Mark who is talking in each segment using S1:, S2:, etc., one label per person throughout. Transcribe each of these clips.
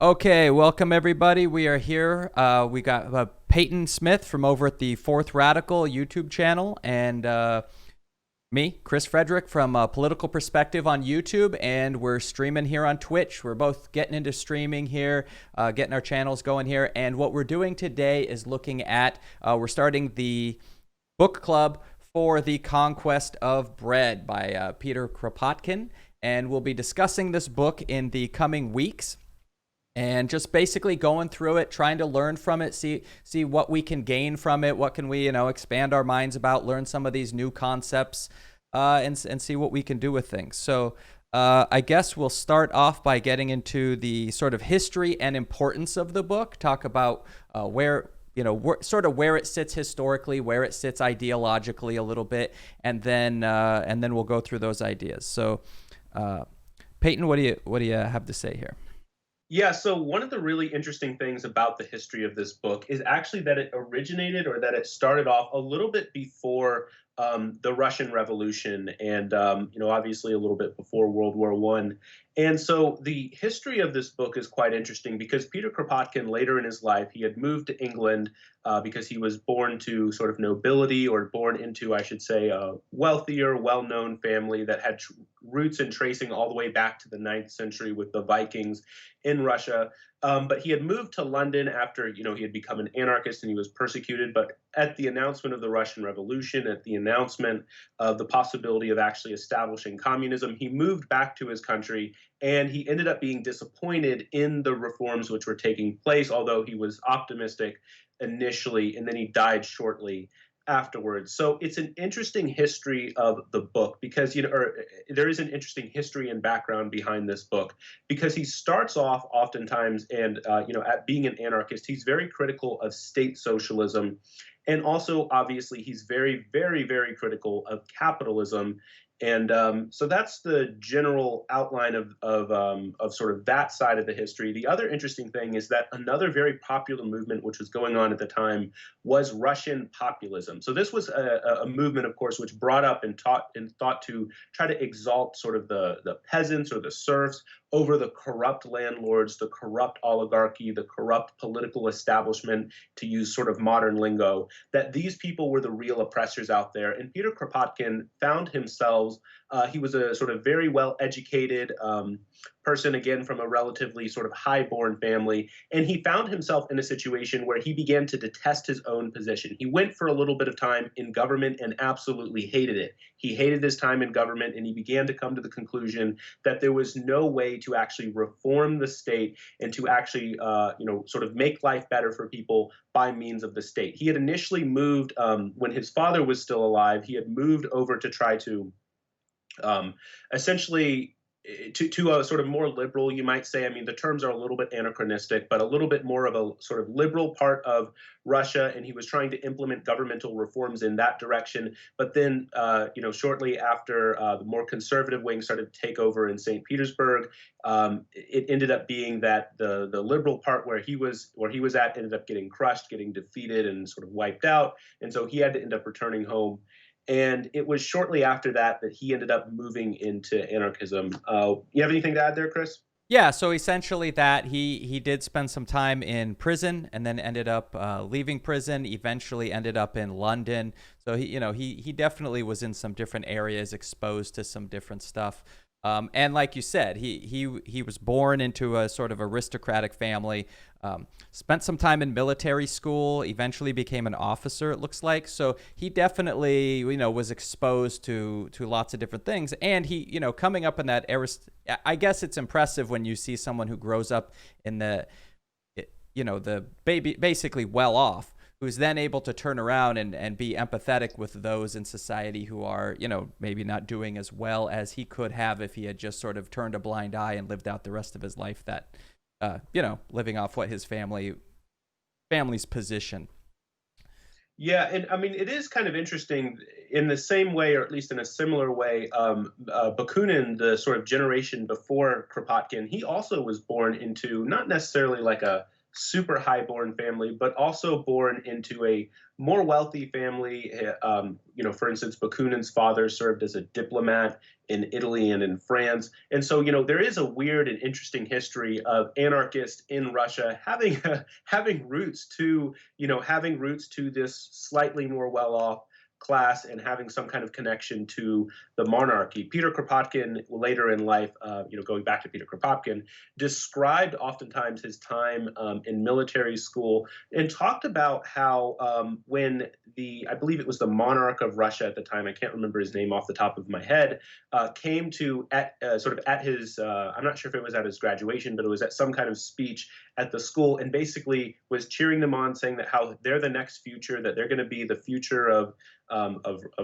S1: Okay, welcome everybody. We are here. We got Peyton Smith from over at the Fourth Radical YouTube channel, and me, Chris Frederick from Political Perspective on YouTube, and we're streaming here on Twitch. We're both getting into streaming here, getting our channels going here, and what we're doing today is looking at, we're starting the book club for The Conquest of Bread by Peter Krapotkin, and we'll be discussing this book in the coming weeks. And just basically going through it, trying to learn from it, see what we can gain from it, what can we, expand our minds about, learn some of these new concepts, and see what we can do with things. So I guess we'll start off by getting into the sort of history and importance of the book, talk about where it sits historically, where it sits ideologically a little bit, and then we'll go through those ideas. So Peyton, what do you have to say here?
S2: Yeah, so one of the really interesting things about the history of this book is actually that it originated or that it started off a little bit before the Russian Revolution and, obviously a little bit before World War One. And so the history of this book is quite interesting because Peter Kropotkin, later in his life, he had moved to England because he was born to sort of nobility, or born into, I should say, a wealthier, well-known family that had roots and tracing all the way back to the 9th century with the Vikings in Russia. But he had moved to London after, he had become an anarchist and he was persecuted. But at the announcement of the Russian Revolution, at the announcement of the possibility of actually establishing communism, he moved back to his country, and he ended up being disappointed in the reforms which were taking place, although he was optimistic initially, and then he died shortly afterwards. So it's an interesting history of the book because, there is an interesting history and background behind this book because he starts off oftentimes and, at being an anarchist, he's very critical of state socialism. And also, obviously, he's very, very, very critical of capitalism. And so that's the general outline of sort of that side of the history. The other interesting thing is that another very popular movement which was going on at the time was Russian populism. So this was a movement, of course, which brought up and thought to try to exalt sort of the peasants or the serfs over the corrupt landlords, the corrupt oligarchy, the corrupt political establishment, to use sort of modern lingo, that these people were the real oppressors out there. And Peter Kropotkin found himself, he was a sort of very well-educated person, again, from a relatively sort of high-born family, and he found himself in a situation where he began to detest his own position. He went for a little bit of time in government and absolutely hated it. He hated his time in government, and he began to come to the conclusion that there was no way to actually reform the state and to actually, sort of make life better for people by means of the state. He had initially moved, when his father was still alive, he had moved over to try to essentially to a sort of more liberal, you might say. I mean, the terms are a little bit anachronistic, but a little bit more of a sort of liberal part of Russia, and he was trying to implement governmental reforms in that direction. But then, shortly after the more conservative wing started to take over in St. Petersburg, it ended up being that the liberal part where he was at ended up getting crushed, getting defeated, and sort of wiped out, and so he had to end up returning home. And it was shortly after that that he ended up moving into anarchism. You have anything to add there, Chris?
S1: Yeah, so essentially that he did spend some time in prison and then ended up leaving prison, eventually ended up in London. So he definitely was in some different areas, exposed to some different stuff. And like you said, he was born into a sort of aristocratic family, spent some time in military school, eventually became an officer, it looks like. So he definitely, was exposed to lots of different things. And he, coming up in that I guess it's impressive when you see someone who grows up in the basically well off, who's then able to turn around and be empathetic with those in society who are, maybe not doing as well as he could have if he had just sort of turned a blind eye and lived out the rest of his life that, living off what his family's position.
S2: Yeah, and I mean, it is kind of interesting in the same way, or at least in a similar way. Bakunin, the sort of generation before Kropotkin, he also was born into not necessarily like a super high-born family, but also born into a more wealthy family. For instance, Bakunin's father served as a diplomat in Italy and in France. And so, there is a weird and interesting history of anarchists in Russia having roots to, having roots to this slightly more well-off class and having some kind of connection to the monarchy. Peter Kropotkin, later in life, going back to Peter Kropotkin, described oftentimes his time in military school and talked about how when I believe it was the monarch of Russia at the time, I can't remember his name off the top of my head, came to at his, I'm not sure if it was at his graduation, but it was at some kind of speech at the school, and basically was cheering them on, saying that how they're the next future, that they're going to be the future of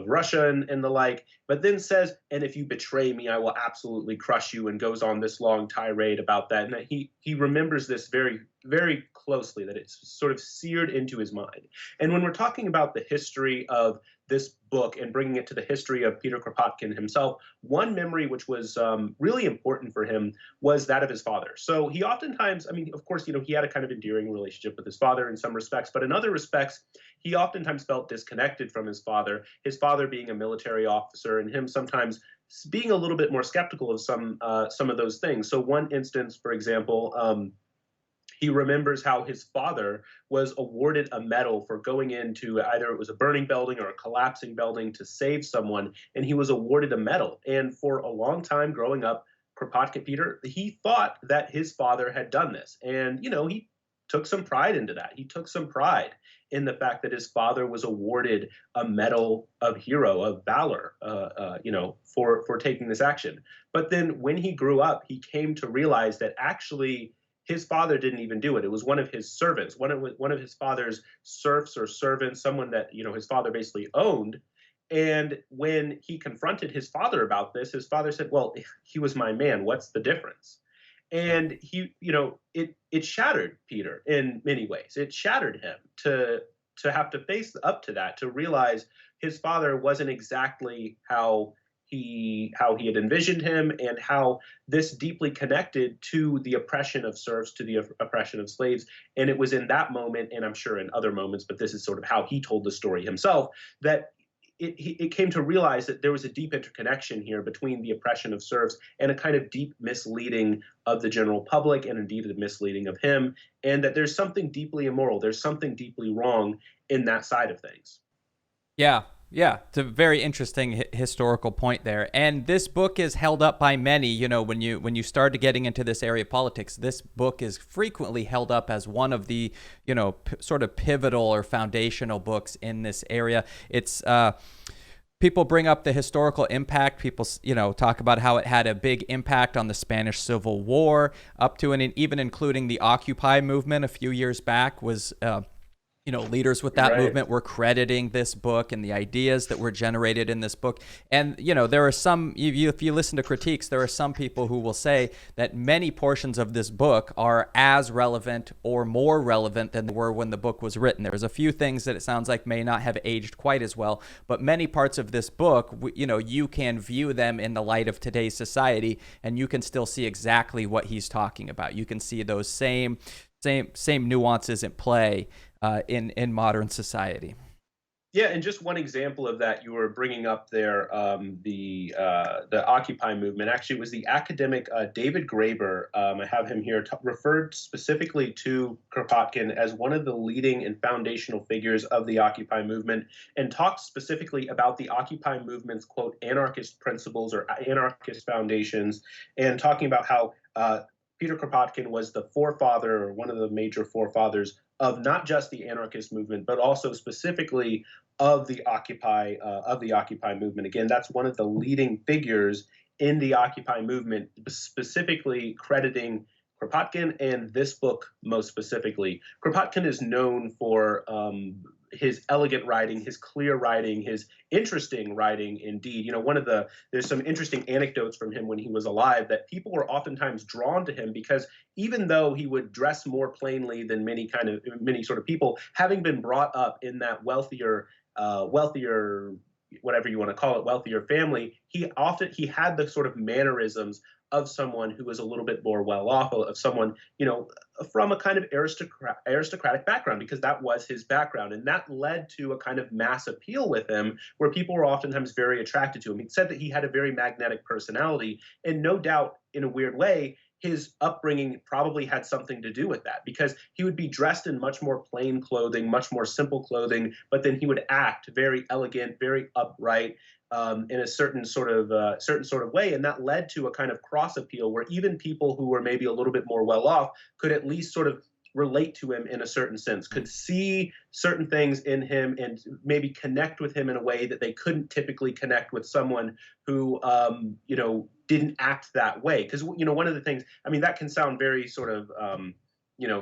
S2: Russia and the like, but then says, and if you betray me, I will absolutely crush you, and goes on this long tirade about that. And that he remembers this very, very closely, that it's sort of seared into his mind. And when we're talking about the history of this book and bringing it to the history of Peter Kropotkin himself, one memory which was really important for him was that of his father. So he oftentimes, of course, he had a kind of endearing relationship with his father in some respects, but in other respects, he oftentimes felt disconnected from his father being a military officer, and him sometimes being a little bit more skeptical of some of those things. So one instance, for example, he remembers how his father was awarded a medal for going into either it was a burning building or a collapsing building to save someone, and he was awarded a medal. And for a long time growing up, Kropotkin Peter, he thought that his father had done this. And, he took some pride into that. He took some pride in the fact that his father was awarded a medal of hero, of valor, for taking this action. But then when he grew up, he came to realize that actually his father didn't even do it. It was one of his servants, one of his father's serfs or servants, someone that his father basically owned. And when he confronted his father about this, his father said, "Well, he was my man. What's the difference?" And it shattered Peter in many ways. It shattered him to have to face up to that, to realize his father wasn't exactly how he had envisioned him, and how this deeply connected to the oppression of serfs, to the oppression of slaves. And it was in that moment, and I'm sure in other moments, but this is sort of how he told the story himself, that it came to realize that there was a deep interconnection here between the oppression of serfs and a kind of deep misleading of the general public, and indeed the misleading of him, and that there's something deeply immoral, there's something deeply wrong in that side of things.
S1: Yeah, yeah, it's a very interesting historical point there. And this book is held up by many. When you started getting into this area of politics, this book is frequently held up as one of the sort of pivotal or foundational books in this area. It's people bring up the historical impact. People talk about how it had a big impact on the Spanish Civil War, up to and even including the Occupy movement a few years back was. Leaders with that movement were crediting this book and the ideas that were generated in this book. And, there are some, if you listen to critiques, there are some people who will say that many portions of this book are as relevant or more relevant than they were when the book was written. There's a few things that it sounds like may not have aged quite as well, but many parts of this book, you can view them in the light of today's society, and you can still see exactly what he's talking about. You can see those same nuances at play in modern society.
S2: Yeah, and just one example of that you were bringing up there, the Occupy movement. Actually, it was the academic David Graeber. I have him here, referred specifically to Kropotkin as one of the leading and foundational figures of the Occupy movement, and talked specifically about the Occupy movement's, quote, anarchist principles or anarchist foundations, and talking about how Peter Kropotkin was the forefather, or one of the major forefathers, of not just the anarchist movement, but also specifically of the Occupy movement. Again, that's one of the leading figures in the Occupy movement, specifically crediting Kropotkin, and this book most specifically. Kropotkin is known for his elegant writing, his clear writing, his interesting writing indeed. There's some interesting anecdotes from him when he was alive that people were oftentimes drawn to him because even though he would dress more plainly than many sort of people, having been brought up in that wealthier, whatever you want to call it, wealthier family, he had the sort of mannerisms of someone who was a little bit more well off, of someone, from a kind of aristocratic background, because that was his background. And that led to a kind of mass appeal with him where people were oftentimes very attracted to him. He said that he had a very magnetic personality. And no doubt, in a weird way, his upbringing probably had something to do with that, because he would be dressed in much more plain clothing, much more simple clothing, but then he would act very elegant, very upright, in a certain sort of way, and that led to a kind of cross appeal where even people who were maybe a little bit more well off could at least sort of relate to him in a certain sense, could see certain things in him and maybe connect with him in a way that they couldn't typically connect with someone who, didn't act that way. Because, one of the things, I mean, that can sound very sort of,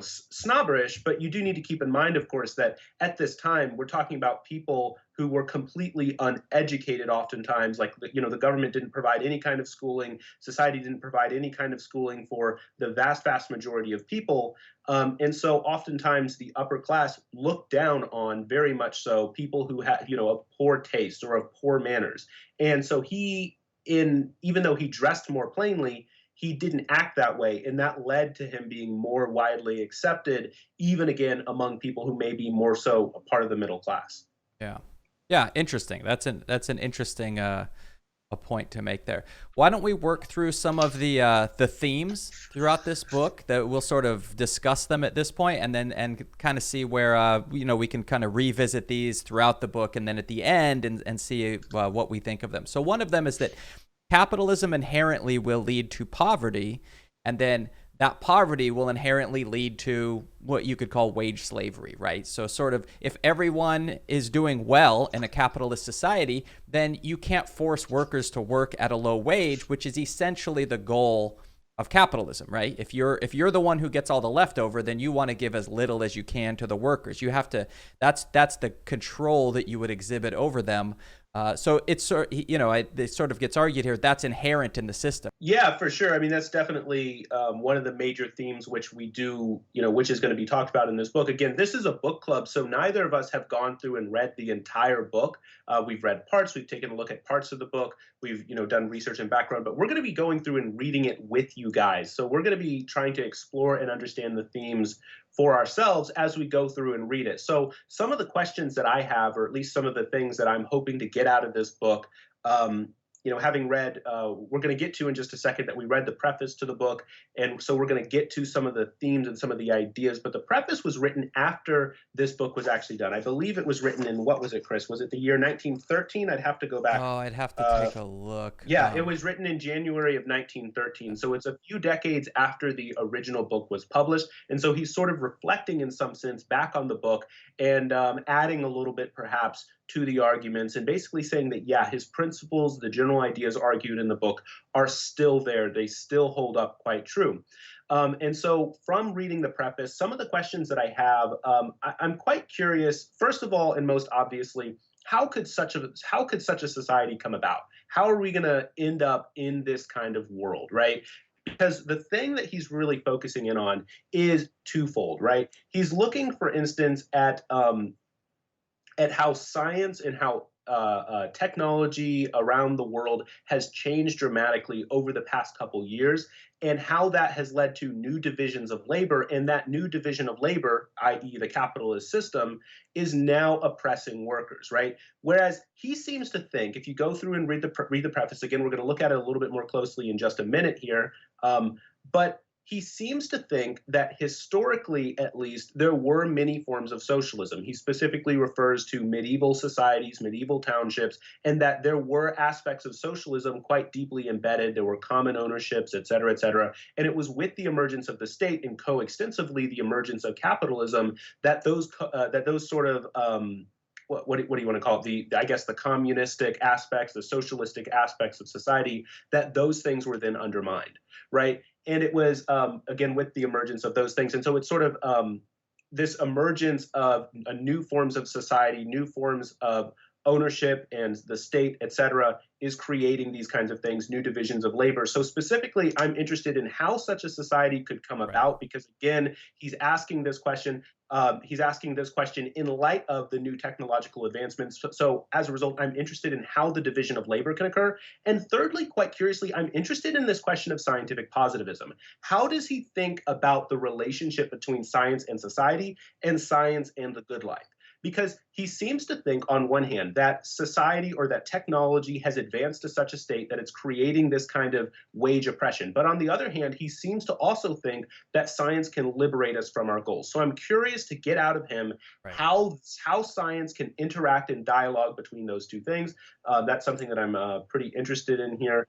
S2: snobberish, but you do need to keep in mind, of course, that at this time we're talking about people who were completely uneducated oftentimes. Like, the government didn't provide any kind of schooling, society didn't provide any kind of schooling for the vast majority of people. And so oftentimes the upper class looked down on, very much so, people who had, a poor taste or of poor manners. And so even though he dressed more plainly, he didn't act that way, and that led to him being more widely accepted, even again among people who may be more so a part of the middle class.
S1: Yeah, yeah, interesting. That's an interesting a point to make there. Why don't we work through some of the themes throughout this book that we'll sort of discuss them at this point, and kind of see where we can kind of revisit these throughout the book, and then at the end and see what we think of them. So one of them is that capitalism inherently will lead to poverty, and then that poverty will inherently lead to what you could call wage slavery, right? So sort of, if everyone is doing well in a capitalist society, then you can't force workers to work at a low wage, which is essentially the goal of capitalism, right? If you're the one who gets all the leftover, then you want to give as little as you can to the workers. You have to, that's the control that you would exhibit over them. So it's it sort of gets argued here that's inherent in the system.
S2: Yeah, for sure. I mean, that's definitely one of the major themes which we do, which is going to be talked about in this book. Again, this is a book club, so neither of us have gone through and read the entire book. We've read parts, we've taken a look at parts of the book, we've done research and background, but we're going to be going through and reading it with you guys. So we're going to be trying to explore and understand the themes for ourselves as we go through and read it. So some of the questions that I have, or at least some of the things that I'm hoping to get out of this book, having read, we're going to get to in just a second that we read the preface to the book, and so we're going to get to some of the themes and some of the ideas. But the preface was written after this book was actually done. I believe it was written in, what was it, Chris? Was it the year 1913? I'd have to go back.
S1: Oh, I'd have to take a look.
S2: Yeah, it was written in January of 1913. So it's a few decades after the original book was published. And so he's sort of reflecting in some sense back on the book and adding a little bit perhaps to the arguments, and basically saying that, yeah, his principles, the general ideas argued in the book are still there. They still hold up quite true. And so from reading the preface, some of the questions that I have, I'm quite curious, first of all, and most obviously, how could such a society come about? How are we going to end up in this kind of world, right? Because the thing that he's really focusing in on is twofold, right? He's looking, for instance, at how science and how technology around the world has changed dramatically over the past couple years, and how that has led to new divisions of labor. And that new division of labor, i.e. the capitalist system, is now oppressing workers, right? Whereas he seems to think, if you go through and read the preface, again, we're going to look at it a little bit more closely in just a minute here, but he seems to think that historically, at least, there were many forms of socialism. He specifically refers to medieval societies, medieval townships, and that there were aspects of socialism quite deeply embedded. There were common ownerships, et cetera, et cetera. And it was with the emergence of the state and coextensively the emergence of capitalism that those sort of what do you want to call it? I guess the communistic aspects, the socialistic aspects of society, that those things were then undermined, right? And it was, again, with the emergence of those things. And so it's sort of this emergence of new forms of society, new forms of ownership and the state, et cetera, is creating these kinds of things, new divisions of labor. So specifically, I'm interested in how such a society could come about, because again, he's asking this question. He's asking this question in light of the new technological advancements. So as a result, I'm interested in how the division of labor can occur. And thirdly, quite curiously, I'm interested in this question of scientific positivism. How does he think about the relationship between science and society and science and the good life? Because he seems to think, on one hand, that society or that technology has advanced to such a state that it's creating this kind of wage oppression. But on the other hand, he seems to also think that science can liberate us from our goals. So I'm curious to get out of him how science can interact in dialogue between those two things. That's something that I'm pretty interested in here.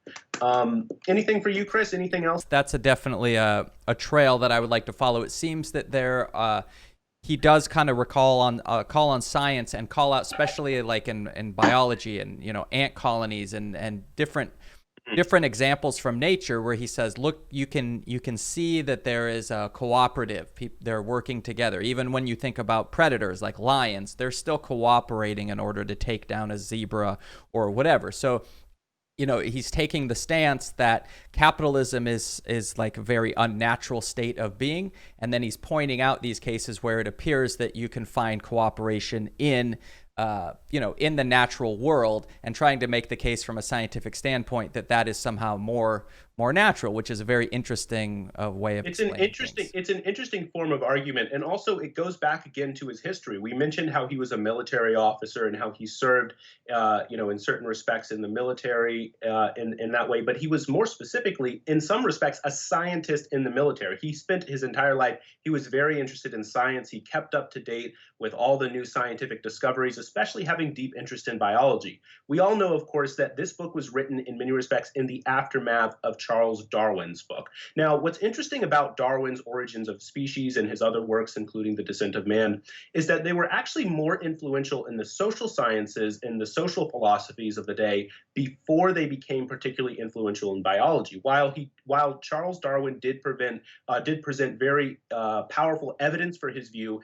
S2: Anything for you, Chris? Anything else?
S1: That's definitely a trail that I would like to follow. It seems that he does kind of call on science and call out, especially like in biology and ant colonies and different examples from nature, where he says, look, you can see that there is a cooperative. They're working together. Even when you think about predators like lions, they're still cooperating in order to take down a zebra or whatever. So he's taking the stance that capitalism is like a very unnatural state of being, and then he's pointing out these cases where it appears that you can find cooperation in the natural world, and trying to make the case from a scientific standpoint that is somehow more natural, which is a very interesting way of explaining things.
S2: It's an interesting form of argument, and also it goes back again to his history. We mentioned how he was a military officer and how he served, in certain respects in the military in that way. But he was more specifically, in some respects, a scientist in the military. He spent his entire life. He was very interested in science. He kept up to date with all the new scientific discoveries, especially having deep interest in biology. We all know, of course, that this book was written in many respects in the aftermath of Charles Darwin's book. Now, what's interesting about Darwin's Origins of Species and his other works, including The Descent of Man, is that they were actually more influential in the social sciences and the social philosophies of the day before they became particularly influential in biology. While Charles Darwin did present very powerful evidence for his view,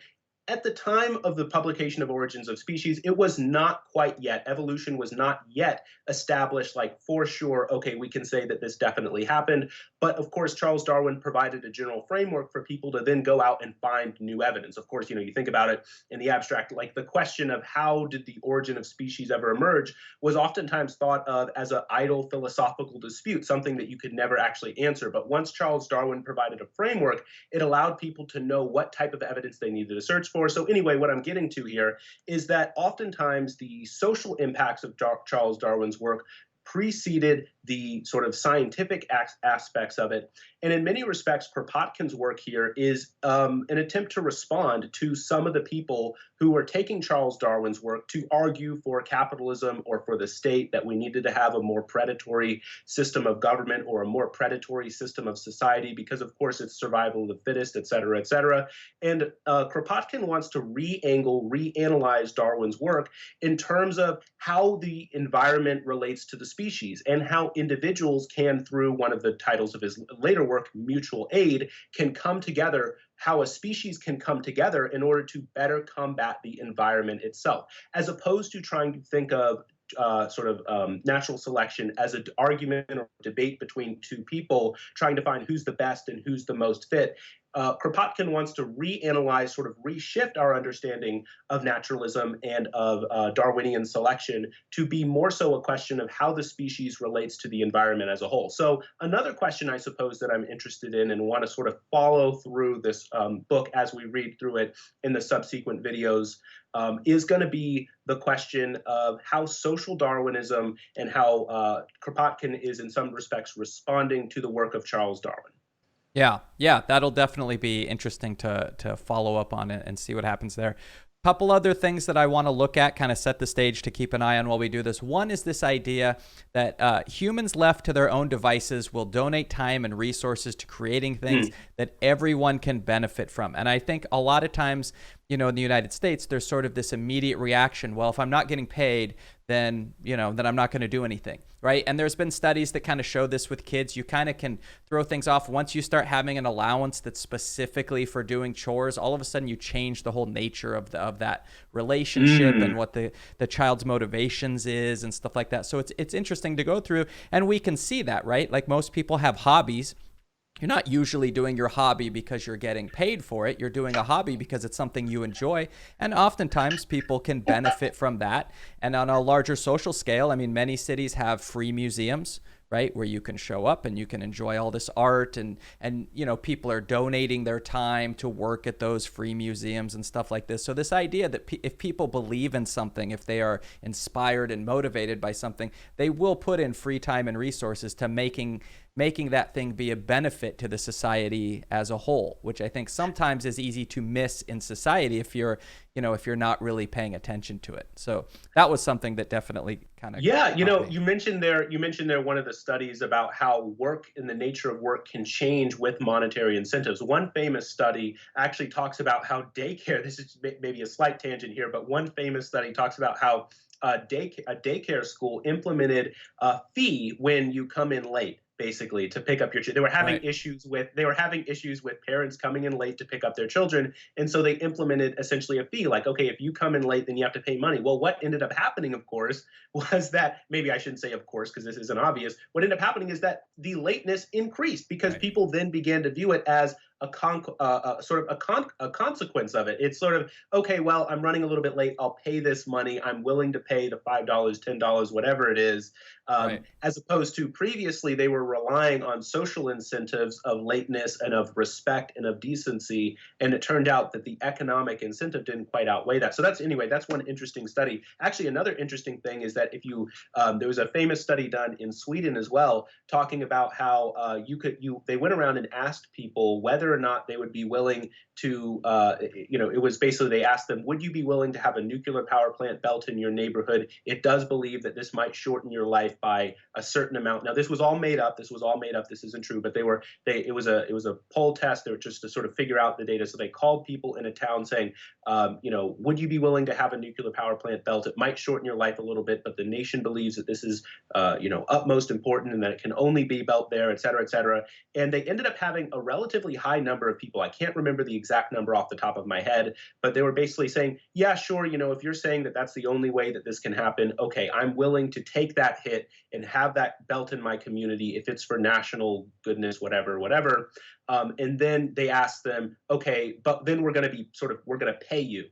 S2: at the time of the publication of Origins of Species, it was not quite yet. Evolution was not yet established, like for sure, okay, we can say that this definitely happened. But of course, Charles Darwin provided a general framework for people to then go out and find new evidence. Of course, you think about it in the abstract, like the question of how did the origin of species ever emerge was oftentimes thought of as an idle philosophical dispute, something that you could never actually answer. But once Charles Darwin provided a framework, it allowed people to know what type of evidence they needed to search for. So anyway, what I'm getting to here is that oftentimes the social impacts of Charles Darwin's work preceded the sort of scientific aspects of it. And in many respects, Kropotkin's work here is an attempt to respond to some of the people who are taking Charles Darwin's work to argue for capitalism or for the state, that we needed to have a more predatory system of government or a more predatory system of society because, of course, it's survival of the fittest, et cetera, et cetera. And Kropotkin wants to reanalyze Darwin's work in terms of how the environment relates to the species and how individuals can, through one of the titles of his later work, Mutual Aid, can come together, how a species can come together in order to better combat the environment itself, as opposed to trying to think of natural selection as an argument or debate between two people trying to find who's the best and who's the most fit. Kropotkin wants to reanalyze, sort of reshift our understanding of naturalism and of Darwinian selection to be more so a question of how the species relates to the environment as a whole. So another question, I suppose, that I'm interested in and want to sort of follow through this book as we read through it in the subsequent videos is going to be the question of how social Darwinism and how Kropotkin is in some respects responding to the work of Charles Darwin.
S1: Yeah, that'll definitely be interesting to follow up on it and see what happens there. Couple other things that I want to look at, kind of set the stage to keep an eye on while we do this. One is this idea that humans left to their own devices will donate time and resources to creating things that everyone can benefit from. And I think a lot of times in the United States, there's sort of this immediate reaction. Well, if I'm not getting paid, then, then I'm not going to do anything, right? And there's been studies that kind of show this with kids. You kind of can throw things off. Once you start having an allowance that's specifically for doing chores, all of a sudden you change the whole nature of that relationship and what the child's motivations is and stuff like that. So it's interesting to go through, and we can see that, right? Like most people have hobbies. You're not usually doing your hobby because you're getting paid for it. You're doing a hobby because it's something you enjoy. And oftentimes people can benefit from that. And on a larger social scale, I mean, many cities have free museums, right, where you can show up and you can enjoy all this art, and people are donating their time to work at those free museums and stuff like this. So this idea that if people believe in something, if they are inspired and motivated by something, they will put in free time and resources to making that thing be a benefit to the society as a whole, which I think sometimes is easy to miss in society if you're not really paying attention to it. So that was something that definitely kind of
S2: you mentioned there one of the studies about how work and the nature of work can change with monetary incentives. One famous study actually talks about how daycare, this is maybe a slight tangent here, but one famous study talks about how a daycare school implemented a fee when you come in late, basically, to pick up your children. They were having issues with parents coming in late to pick up their children, and so they implemented essentially a fee, like, okay, if you come in late, then you have to pay money. Well, what ended up happening, of course, was that, maybe I shouldn't say of course because this isn't obvious, what ended up happening is that the lateness increased because people then began to view it as a consequence of it. It's sort of, okay, well, I'm running a little bit late. I'll pay this money. I'm willing to pay the $5, $10, whatever it is. As opposed to previously, they were relying on social incentives of lateness and of respect and of decency. And it turned out that the economic incentive didn't quite outweigh that. So that's one interesting study. Actually, another interesting thing is that there was a famous study done in Sweden as well, talking about how they went around and asked people whether or not they would be willing to, it was basically, they asked them, would you be willing to have a nuclear power plant built in your neighborhood? It does believe that this might shorten your life by a certain amount. Now, this was all made up. This isn't true, but it was a poll test. They were just to sort of figure out the data. So they called people in a town saying, would you be willing to have a nuclear power plant built? It might shorten your life a little bit, but the nation believes that this is, utmost important and that it can only be built there, et cetera, et cetera. And they ended up having a relatively high number of people. I can't remember the exact number off the top of my head, but they were basically saying, yeah, sure, if you're saying that that's the only way that this can happen, okay, I'm willing to take that hit and have that built in my community if it's for national goodness, whatever. And then they asked them, okay, but then we're going to pay you.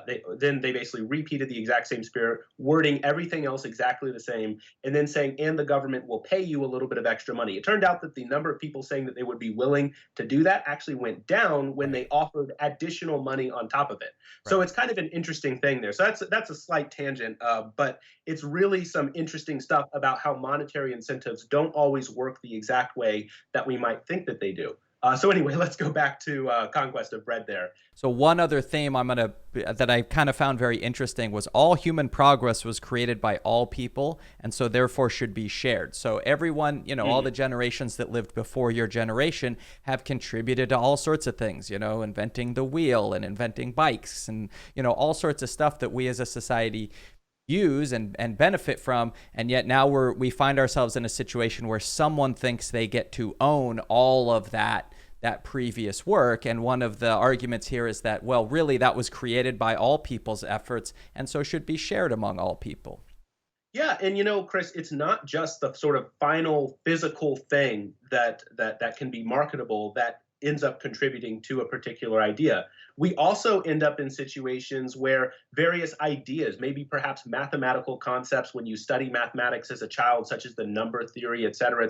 S2: They basically repeated the exact same spirit, wording everything else exactly the same, and then saying, and the government will pay you a little bit of extra money. It turned out that the number of people saying that they would be willing to do that actually went down when they offered additional money on top of it. So it's kind of an interesting thing there. So that's a slight tangent, but it's really some interesting stuff about how monetary incentives don't always work the exact way that we might think that they do. So anyway, let's go back to Conquest of Bread there.
S1: So one other theme that I kind of found very interesting was all human progress was created by all people, and so therefore should be shared. So everyone, all the generations that lived before your generation have contributed to all sorts of things, inventing the wheel and inventing bikes and, all sorts of stuff that we as a society use and benefit from, and yet now we find ourselves in a situation where someone thinks they get to own all of that previous work. And one of the arguments here is that, well, really that was created by all people's efforts and so should be shared among all people.
S2: Yeah, and Chris, it's not just the sort of final physical thing that can be marketable that ends up contributing to a particular idea. We also end up in situations where various ideas, maybe perhaps mathematical concepts when you study mathematics as a child, such as the number theory, et cetera,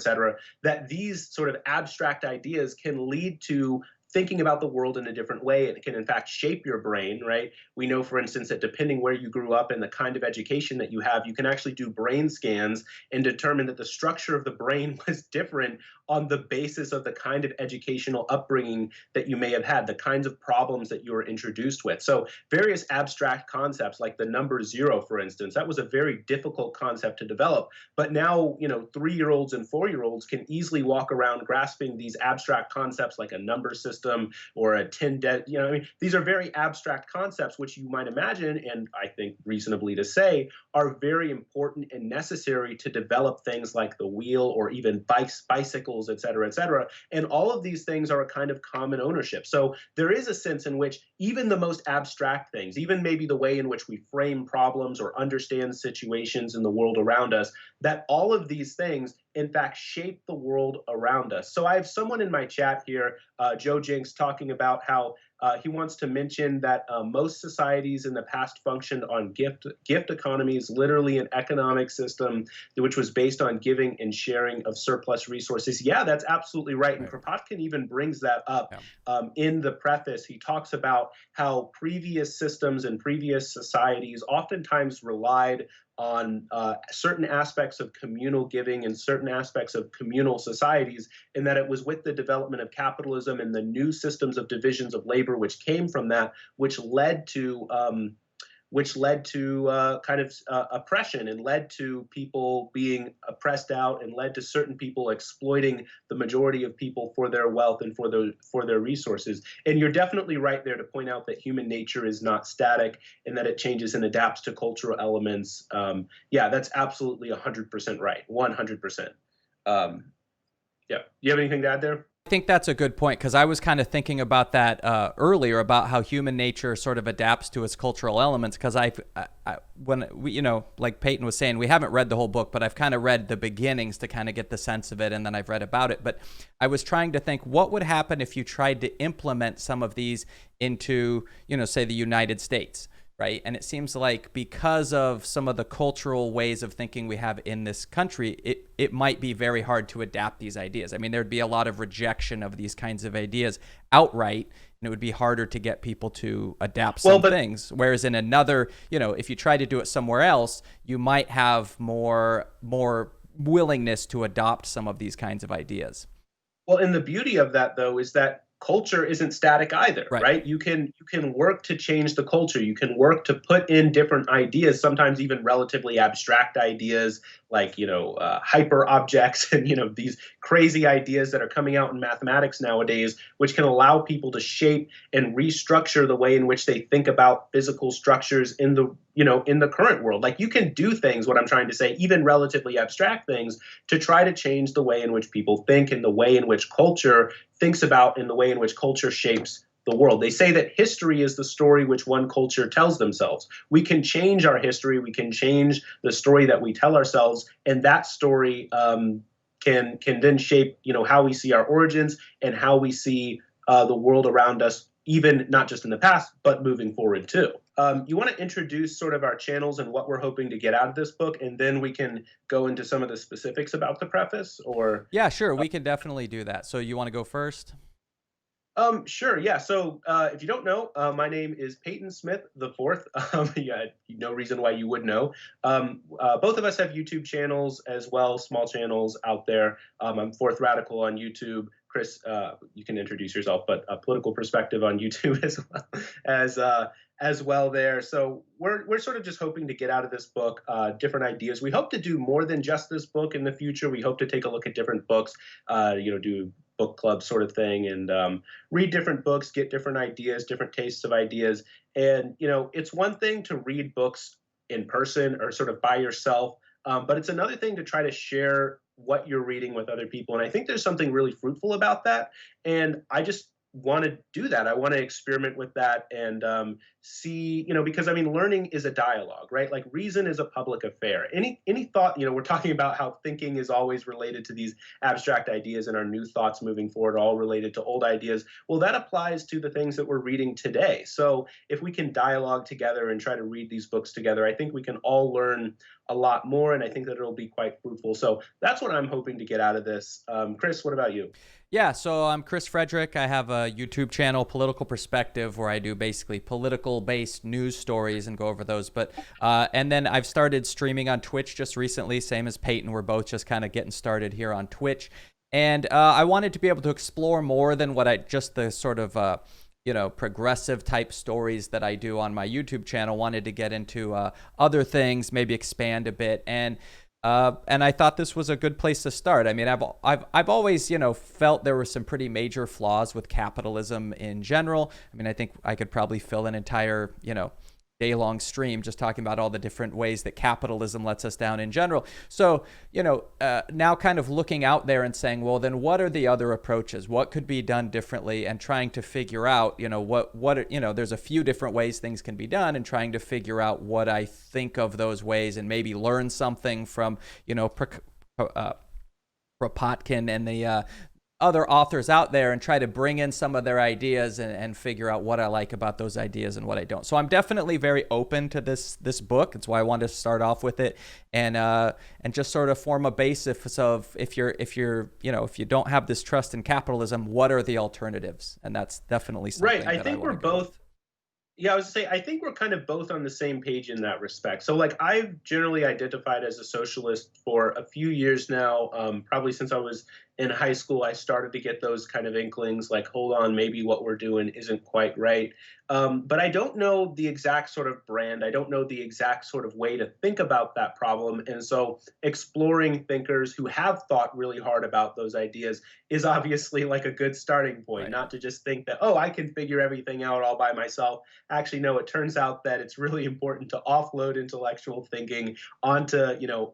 S2: that these sort of abstract ideas can lead to thinking about the world in a different way. It can, in fact, shape your brain, right? We know, for instance, that depending where you grew up and the kind of education that you have, you can actually do brain scans and determine that the structure of the brain was different on the basis of the kind of educational upbringing that you may have had, the kinds of problems that you were introduced with. So various abstract concepts like the number zero, for instance, that was a very difficult concept to develop. But now, 3-year-olds and 4-year-olds can easily walk around grasping these abstract concepts like a number system system or a 10 debt. I mean, these are very abstract concepts, which you might imagine, and I think reasonably to say, are very important and necessary to develop things like the wheel or even bikes, bicycles, et cetera, et cetera. And all of these things are a kind of common ownership. So there is a sense in which even the most abstract things, even maybe the way in which we frame problems or understand situations in the world around us, that all of these things in fact shape the world around us. So I have someone in my chat here, Joe Jinks, talking about how he wants to mention that most societies in the past functioned on gift economies, literally an economic system which was based on giving and sharing of surplus resources. Yeah, that's absolutely right. And Kropotkin even brings that up in the preface. He talks about how previous systems and previous societies oftentimes relied on certain aspects of communal giving and certain aspects of communal societies, and that it was with the development of capitalism and the new systems of divisions of labor which came from that, which led to kind of oppression and led to people being oppressed out and led to certain people exploiting the majority of people for their wealth and for their resources. And you're definitely right there to point out that human nature is not static and that it changes and adapts to cultural elements. Yeah, that's absolutely 100% right, 100%. Yeah, you have anything to add there?
S1: I think that's a good point, because I was kind of thinking about that earlier, about how human nature sort of adapts to its cultural elements. Because when we, like Peyton was saying, we haven't read the whole book, but I've kind of read the beginnings to kind of get the sense of it, and then I've read about it. But I was trying to think, what would happen if you tried to implement some of these into, say, the United States? Right. And it seems like because of some of the cultural ways of thinking we have in this country, it might be very hard to adapt these ideas. I mean, there'd be a lot of rejection of these kinds of ideas outright, and it would be harder to get people to adapt some things. Whereas in another, if you try to do it somewhere else, you might have more willingness to adopt some of these kinds of ideas.
S2: Well, and the beauty of that, though, is that culture isn't static either, right? You can work to change the culture. You can work to put in different ideas, sometimes even relatively abstract ideas like, hyper objects and, these crazy ideas that are coming out in mathematics nowadays, which can allow people to shape and restructure the way in which they think about physical structures in the in the current world. Like, you can do things, what I'm trying to say, even relatively abstract things, to try to change the way in which people think and the way in which culture thinks about and the way in which culture shapes the world. They say that history is the story which one culture tells themselves. We can change our history. We can change the story that we tell ourselves, and that story can then shape how we see our origins and how we see the world around us, even not just in the past, but moving forward too. You want to introduce sort of our channels and what we're hoping to get out of this book, and then we can go into some of the specifics about the preface? Or
S1: yeah, sure, we can definitely do that. So you want to go first?
S2: Sure. Yeah. So if you don't know, my name is Peyton Smith the Fourth. Yeah, no reason why you would know. Both of us have YouTube channels as well, small channels out there. I'm Fourth Radical on YouTube. Chris, you can introduce yourself, but a Political Perspective on YouTube as well there. So we're sort of just hoping to get out of this book different ideas. We hope to do more than just this book in the future. We hope to take a look at different books, do book club sort of thing, and read different books, get different ideas, different tastes of ideas. And, it's one thing to read books in person or sort of by yourself, but it's another thing to try to share what you're reading with other people. And I think there's something really fruitful about that. And I just want to do that. I want to experiment with that and see, because learning is a dialogue, right? Like, reason is a public affair. Any thought, we're talking about how thinking is always related to these abstract ideas, and our new thoughts moving forward are all related to old ideas. Well, that applies to the things that we're reading today. So if we can dialogue together and try to read these books together, I think we can all learn a lot more, and I think that it'll be quite fruitful. So that's what I'm hoping to get out of this. Chris, what about you?
S1: Yeah, so I'm Chris Frederick. I have a YouTube channel, Political Perspective, where I do basically political-based news stories and go over those. But and then I've started streaming on Twitch just recently, same as Peyton. We're both just kind of getting started here on Twitch. And I wanted to be able to explore more than just the sort of progressive type stories that I do on my YouTube channel. Wanted to get into other things, maybe expand a bit. And And I thought this was a good place to start. I mean, I've always, felt there were some pretty major flaws with capitalism in general. I mean, I think I could probably fill an entire, day-long stream just talking about all the different ways that capitalism lets us down in general. So, now kind of looking out there and saying, well, then what are the other approaches? What could be done differently? And trying to figure out, there's a few different ways things can be done, and trying to figure out what I think of those ways and maybe learn something from, Krapotkin and the other authors out there, and try to bring in some of their ideas and figure out what I like about those ideas and what I don't. So I'm definitely very open to this book. That's why I wanted to start off with it, and just sort of form a basis of if you don't have this trust in capitalism, what are the alternatives? And that's definitely something
S2: Right. I think we're both. Yeah, I was to say, I think we're kind of both on the same page in that respect. So, like, I've generally identified as a socialist for a few years now. Probably since I was in high school, I started to get those kind of inklings, like, hold on, maybe what we're doing isn't quite right. But I don't know the exact sort of brand. I don't know the exact sort of way to think about that problem. And so, exploring thinkers who have thought really hard about those ideas is obviously like a good starting point. Right. Not to just think that, oh, I can figure everything out all by myself. Actually, no, it turns out that it's really important to offload intellectual thinking onto,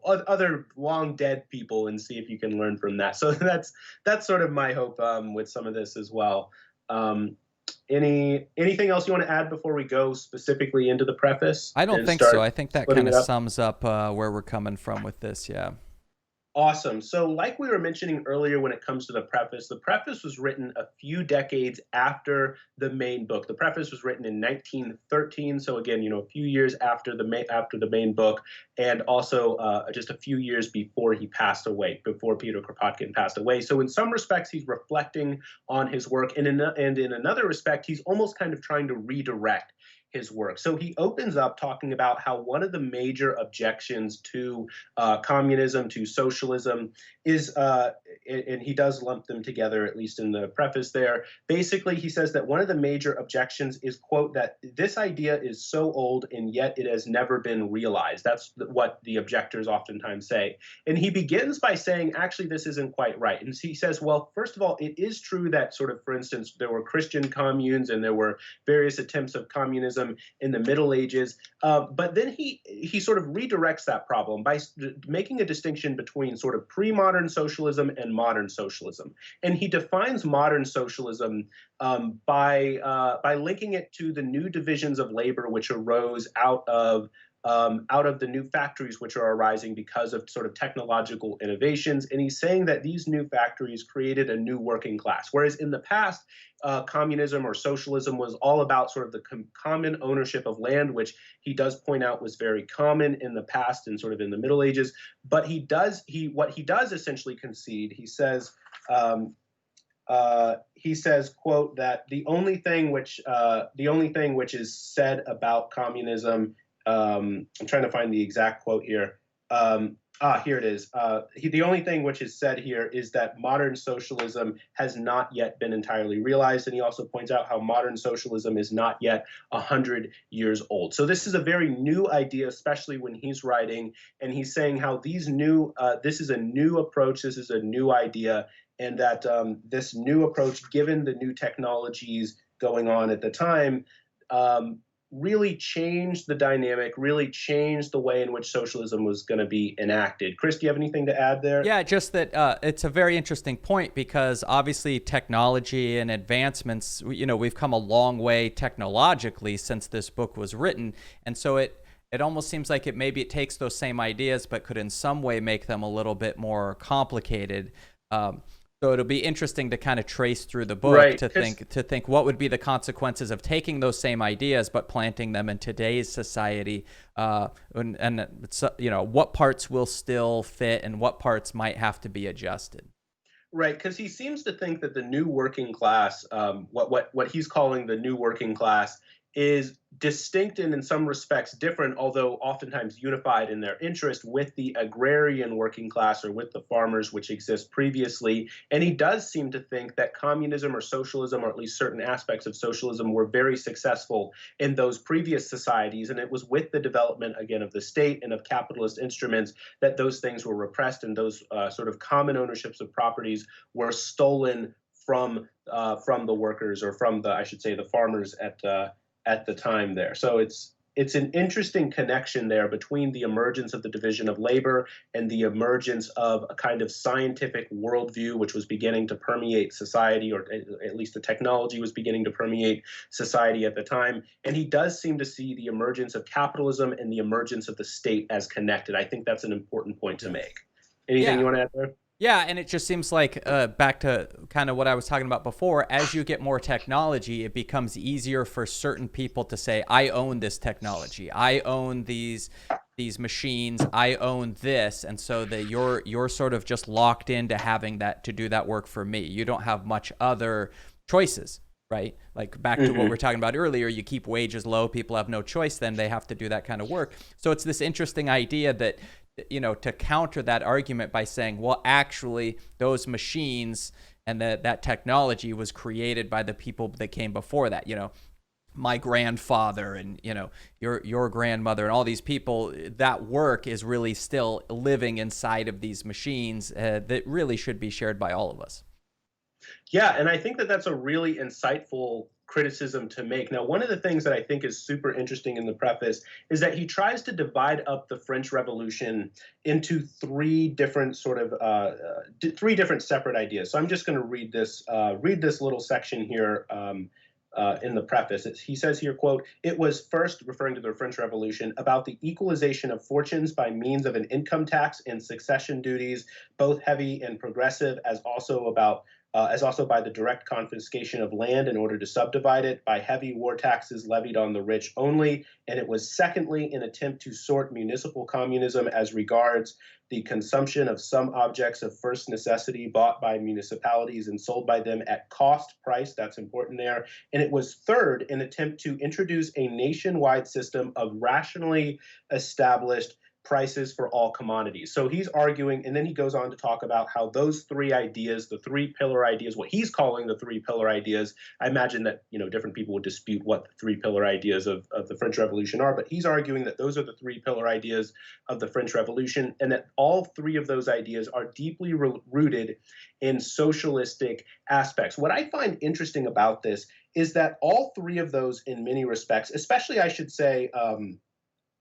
S2: other long dead people and see if you can learn from that. So that's sort of my hope with some of this as well. Anything else you want to add before we go specifically into the preface?
S1: I don't think so. I think that kind of sums up where we're coming from with this. Yeah.
S2: Awesome. So like we were mentioning earlier, when it comes to the preface was written a few decades after the main book. The preface was written in 1913. So again, a few years after the main book, and also just a few years before he passed away, before Peter Kropotkin passed away. So in some respects, he's reflecting on his work, and in another respect, he's almost kind of trying to redirect his work. So he opens up talking about how one of the major objections to communism, to socialism, is, and he does lump them together, at least in the preface there. Basically, he says that one of the major objections is, quote, that this idea is so old and yet it has never been realized. That's what the objectors oftentimes say. And he begins by saying, actually, this isn't quite right. And he says, well, first of all, it is true that sort of, for instance, there were Christian communes and there were various attempts of communism in the Middle Ages. But then he sort of redirects that problem by making a distinction between sort of pre-modern socialism and modern socialism. And he defines modern socialism by linking it to the new divisions of labor which arose out of the new factories which are arising because of sort of technological innovations. And he's saying that these new factories created a new working class, whereas in the past, communism or socialism was all about sort of the common ownership of land, which he does point out was very common in the past and sort of in the Middle Ages. But what he does essentially concede, he says, quote, that the only thing which is said about communism, I'm trying to find the exact quote here. Here it is. The only thing which is said here is that modern socialism has not yet been entirely realized. And he also points out how modern socialism is not yet 100 years old. So this is a very new idea, especially when he's writing. And he's saying how this is a new approach. This is a new idea. And that this new approach, given the new technologies going on at the time, really changed the dynamic, really changed the way in which socialism was going to be enacted. Chris, do you have anything to add there?
S1: Yeah, just that it's a very interesting point, because obviously technology and advancements, we've come a long way technologically since this book was written. And so it almost seems like maybe it takes those same ideas, but could in some way make them a little bit more complicated. So it'll be interesting to kind of trace through the book, right, to think what would be the consequences of taking those same ideas but planting them in today's society, and what parts will still fit and what parts might have to be adjusted.
S2: Right, because he seems to think that the new working class, what he's calling the new working class, is distinct and in some respects different, although oftentimes unified in their interest with the agrarian working class or with the farmers, which exist previously. And he does seem to think that communism or socialism, or at least certain aspects of socialism, were very successful in those previous societies. And it was with the development, again, of the state and of capitalist instruments that those things were repressed and those sort of common ownerships of properties were stolen from the workers, or from the, I should say, the farmers at the time there. So it's an interesting connection there between the emergence of the division of labor and the emergence of a kind of scientific worldview, which was beginning to permeate society, or at least the technology was beginning to permeate society at the time. And he does seem to see the emergence of capitalism and the emergence of the state as connected. I think that's an important point to make. Anything
S1: Yeah.
S2: you want to add there?
S1: Yeah, and it just seems like back to kind of what I was talking about before, as you get more technology, it becomes easier for certain people to say, I own this technology. I own these machines. I own this. And so that you're sort of just locked into having that to do that work for me. You don't have much other choices, right? Like back to what we were talking about earlier, you keep wages low, people have no choice, then they have to do that kind of work. So it's this interesting idea that, to counter that argument by saying, well, actually, those machines and that technology was created by the people that came before that, my grandfather and, your grandmother and all these people. That work is really still living inside of these machines that really should be shared by all of us.
S2: Yeah, and I think that that's a really insightful criticism to make. Now, one of the things that I think is super interesting in the preface is that he tries to divide up the French Revolution into three different three different separate ideas. So I'm just going to read this little section here. In the preface, he says here, quote, "It was first," referring to the French Revolution, "about the equalization of fortunes by means of an income tax and succession duties, both heavy and progressive, as also by the direct confiscation of land in order to subdivide it, by heavy war taxes levied on the rich only, and it was secondly an attempt to sort municipal communism as regards the consumption of some objects of first necessity bought by municipalities and sold by them at cost price," that's important there, "and it was third an attempt to introduce a nationwide system of rationally established prices for all commodities." So he's arguing, and then he goes on to talk about how those three ideas, the three pillar ideas, what he's calling the three pillar ideas, I imagine that different people would dispute what the three pillar ideas of the French Revolution are, but he's arguing that those are the three pillar ideas of the French Revolution, and that all three of those ideas are deeply rooted in socialistic aspects. What I find interesting about this is that all three of those, in many respects, especially I should say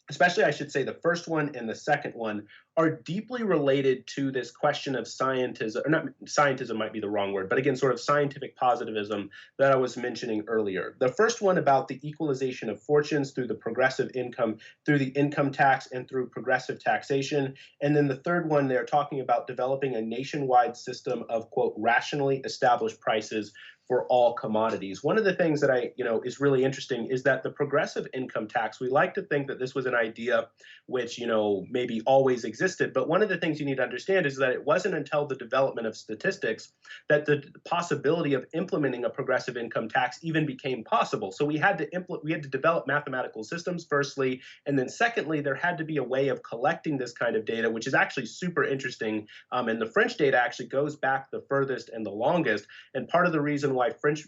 S2: the first one and the second one, are deeply related to this question of scientism, or not scientism might be the wrong word, but again, sort of scientific positivism that I was mentioning earlier. The first one about the equalization of fortunes through the progressive income, through the income tax and through progressive taxation. And then the third one, they're talking about developing a nationwide system of, quote, rationally established prices for all commodities. One of the things that is really interesting is that the progressive income tax, we like to think that this was an idea which, maybe always existed. But one of the things you need to understand is that it wasn't until the development of statistics that the possibility of implementing a progressive income tax even became possible. So we had to develop mathematical systems firstly, and then secondly, there had to be a way of collecting this kind of data, which is actually super interesting. And the French data actually goes back the furthest and the longest. And part of the reason why France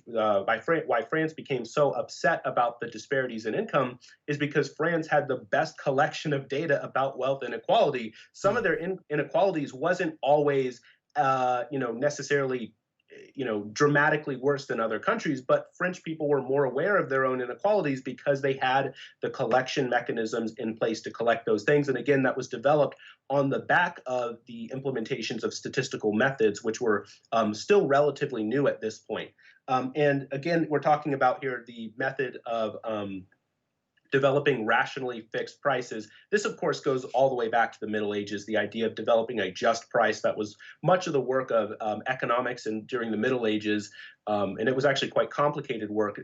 S2: became so upset about the disparities in income is because France had the best collection of data about wealth inequality. Some of their inequalities wasn't always, necessarily, dramatically worse than other countries, but French people were more aware of their own inequalities because they had the collection mechanisms in place to collect those things. And again, that was developed on the back of the implementations of statistical methods, which were still relatively new at this point. And again, we're talking about here the method of developing rationally fixed prices. This, of course, goes all the way back to the Middle Ages, the idea of developing a just price. That was much of the work of economics and during the Middle Ages. And it was actually quite complicated work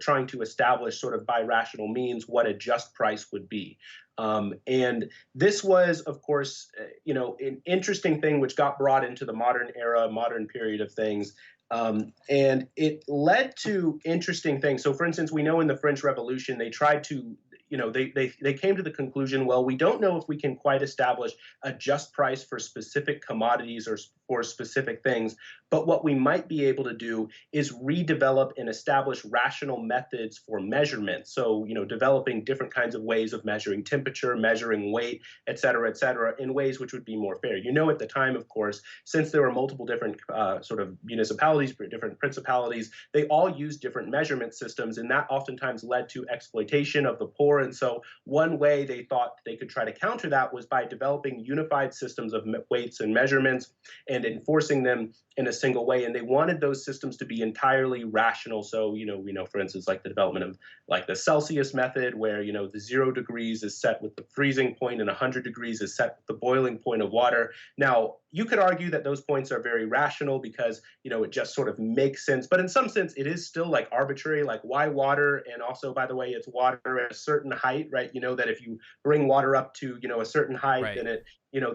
S2: trying to establish sort of by rational means what a just price would be. And this was, of course, an interesting thing which got brought into the modern era, modern period of things, And it led to interesting things. So, for instance, we know in the French Revolution, they tried to, they came to the conclusion, well, we don't know if we can quite establish a just price for specific commodities or for specific things. But what we might be able to do is redevelop and establish rational methods for measurement. So, developing different kinds of ways of measuring temperature, measuring weight, et cetera, in ways which would be more fair. At the time, of course, since there were multiple different sort of municipalities, different principalities, they all used different measurement systems, and that oftentimes led to exploitation of the poor. And so one way they thought they could try to counter that was by developing unified systems of weights and measurements and enforcing them in a single way. And they wanted those systems to be entirely rational. So, we know, for instance, like the development of like the Celsius method, where, the 0 degrees is set with the freezing point and 100 degrees is set with the boiling point of water. Now, you could argue that those points are very rational because, it just sort of makes sense. But in some sense, it is still like arbitrary, like why water? And also, by the way, it's water at a certain height, right? That if you bring water up to, a certain height,
S1: Right.
S2: then it,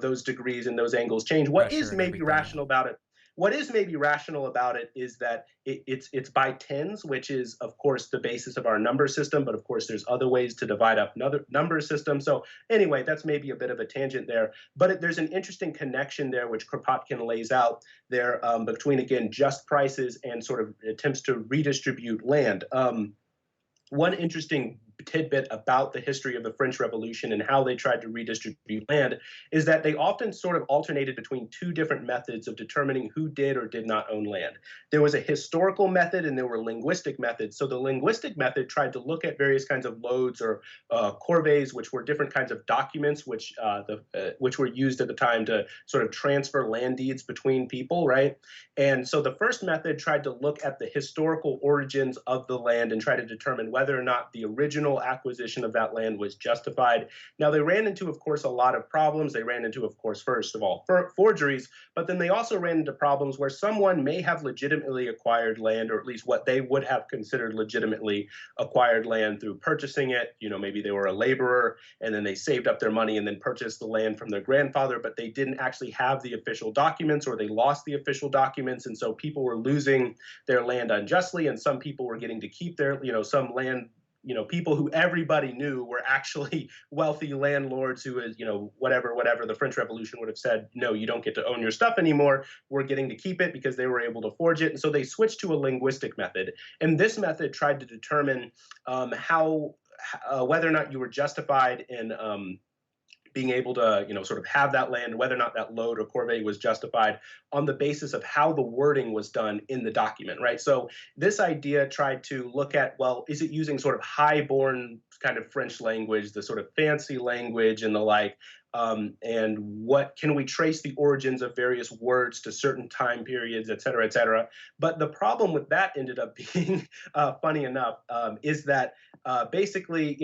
S2: those degrees and those angles change.
S1: Pressure and everything.
S2: What is maybe rational about it is that it's by tens, which is, of course, the basis of our number system. But of course, there's other ways to divide up another number system. So anyway, that's maybe a bit of a tangent there. But there's an interesting connection there, which Kropotkin lays out there between, again, just prices and sort of attempts to redistribute land. One interesting tidbit about the history of the French Revolution and how they tried to redistribute land is that they often sort of alternated between two different methods of determining who did or did not own land. There was a historical method and there were linguistic methods. So the linguistic method tried to look at various kinds of loads or corvées, which were different kinds of documents which were used at the time to sort of transfer land deeds between people, right? And so the first method tried to look at the historical origins of the land and try to determine whether or not the original acquisition of that land was justified. Now, they ran into, of course, a lot of problems. They ran into, of course, first of all, forgeries, but then they also ran into problems where someone may have legitimately acquired land, or at least what they would have considered legitimately acquired land through purchasing it. Maybe they were a laborer and then they saved up their money and then purchased the land from their grandfather, but they didn't actually have the official documents, or they lost the official documents. And so people were losing their land unjustly, and some people were getting to keep their, some land. People who everybody knew were actually wealthy landlords who is, whatever the French Revolution would have said, no, you don't get to own your stuff anymore. We're getting to keep it because they were able to forge it. And so they switched to a linguistic method. And this method tried to determine whether or not you were justified in being able to, sort of have that land, whether or not that load or corvée was justified on the basis of how the wording was done in the document, right? So this idea tried to look at, well, is it using sort of high-born kind of French language, the sort of fancy language and the like, and what can we trace the origins of various words to certain time periods, et cetera, et cetera. But the problem with that ended up being, funny enough, is that basically,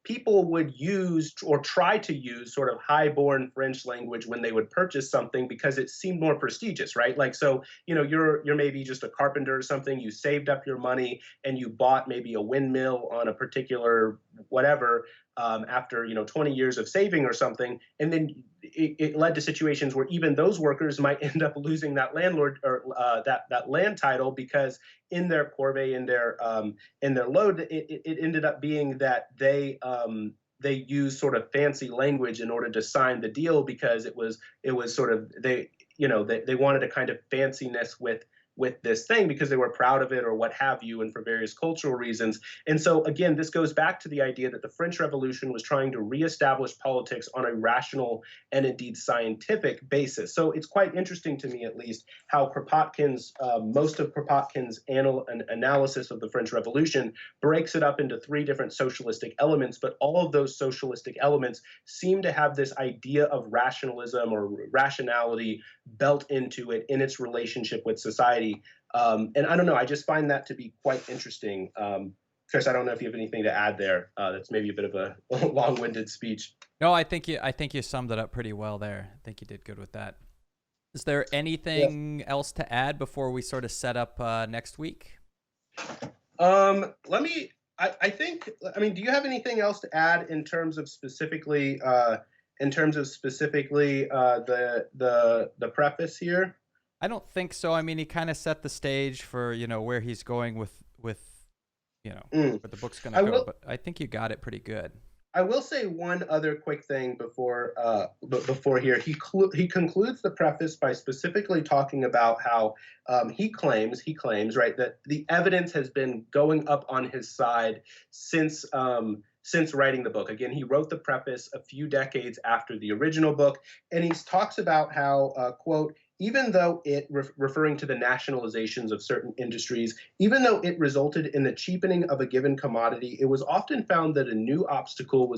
S2: people would use or try to use sort of high-born French language when they would purchase something because it seemed more prestigious, right? Like, so, you're maybe just a carpenter or something, you saved up your money and you bought maybe a windmill on a particular whatever after, 20 years of saving or something. And then it led to situations where even those workers might end up losing that landlord or that land title because in their corvée, in their load, it ended up being that they used sort of fancy language in order to sign the deal because it was sort of they wanted a kind of fanciness with this thing because they were proud of it or what have you, and for various cultural reasons. And so, again, this goes back to the idea that the French Revolution was trying to reestablish politics on a rational and indeed scientific basis. So it's quite interesting to me, at least, how most of Kropotkin's analysis of the French Revolution breaks it up into three different socialistic elements, but all of those socialistic elements seem to have this idea of rationalism or rationality built into it in its relationship with society. And I don't know, I just find that to be quite interesting. Chris, I don't know if you have anything to add there. That's maybe a bit of a long-winded speech.
S1: No, I think you summed it up pretty well there. I think you did good with that. Is there anything else to add before we sort of set up next week?
S2: I mean, do you have anything else to add in terms of specifically the preface here?
S1: I don't think so. I mean, he kind of set the stage for, where he's going with where the book's going to
S2: I
S1: go,
S2: will
S1: but I think you got it pretty good.
S2: I will say one other quick thing before here. He concludes the preface by specifically talking about how he claims right that the evidence has been going up on his side since writing the book. Again, he wrote the preface a few decades after the original book, and he talks about how quote, even though referring to the nationalizations of certain industries, even though it resulted in the cheapening of a given commodity, it was often found that a new obstacle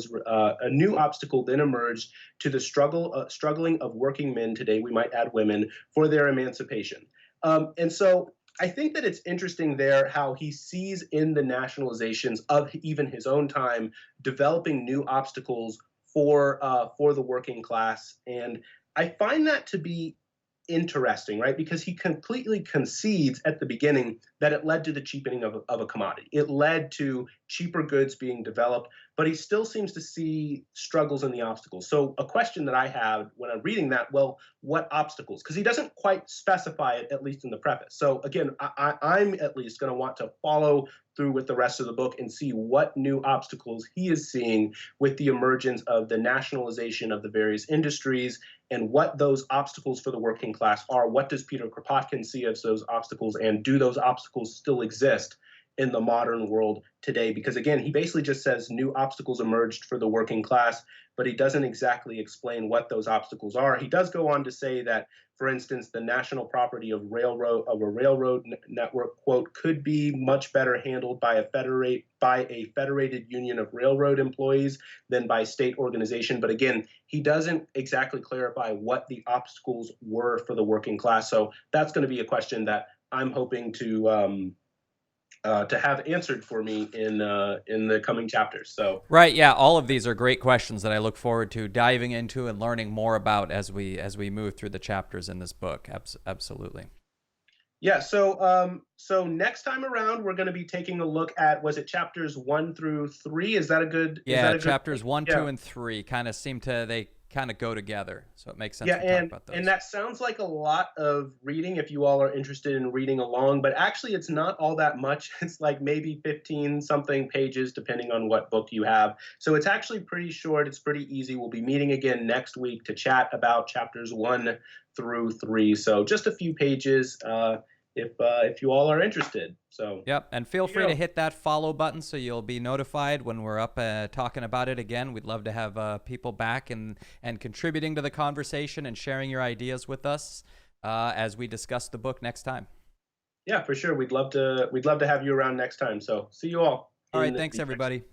S2: then emerged to the struggling of working men, today we might add women, for their emancipation. And so I think that it's interesting there how he sees in the nationalizations of even his own time developing new obstacles for the working class, and I find that to be interesting, right? Because he completely concedes at the beginning that it led to the cheapening of a commodity. It led to cheaper goods being developed, but he still seems to see struggles in the obstacles. So a question that I have when I'm reading that, well, what obstacles? Because he doesn't quite specify it, at least in the preface. So again, I'm at least going to want to follow through with the rest of the book and see what new obstacles he is seeing with the emergence of the nationalization of the various industries and what those obstacles for the working class are. What does Peter Kropotkin see as those obstacles, and do those obstacles still exist in the modern world today? Because again, he basically just says new obstacles emerged for the working class, but he doesn't exactly explain what those obstacles are. He does go on to say that, for instance, the national property of a railroad network, quote, could be much better handled by a federated union of railroad employees than by state organization. But again, he doesn't exactly clarify what the obstacles were for the working class. So that's going to be a question that I'm hoping to have answered for me in the coming chapters. So
S1: Right, yeah, all of these are great questions that I look forward to diving into and learning more about as we move through the chapters in this book. Absolutely.
S2: yeah, so next time around we're going to be taking a look at, was it chapters 1 through 3? Is that a good? Is
S1: Yeah,
S2: that a good?
S1: chapters 1,
S2: Yeah.
S1: 2, and 3 they kind of go together, so it makes sense
S2: Yeah,
S1: to talk about
S2: and
S1: those.
S2: that sounds like a lot of reading if you all are interested in reading along, but actually it's not all that much. It's like maybe 15 something pages depending on what book you have. So it's actually pretty short. It's pretty easy. We'll be meeting again next week to chat about chapters 1 through 3. So just a few pages if you all are interested. So
S1: Yep, and feel
S2: there
S1: free
S2: you
S1: to
S2: go.
S1: hit that follow button so you'll be notified when we're up talking about it again. We'd love to have people back and contributing to the conversation and sharing your ideas with us as we discuss the book next time.
S2: Yeah, for sure. We'd love to have you around next time. So see you all
S1: All right,
S2: in
S1: thanks
S2: the next
S1: everybody.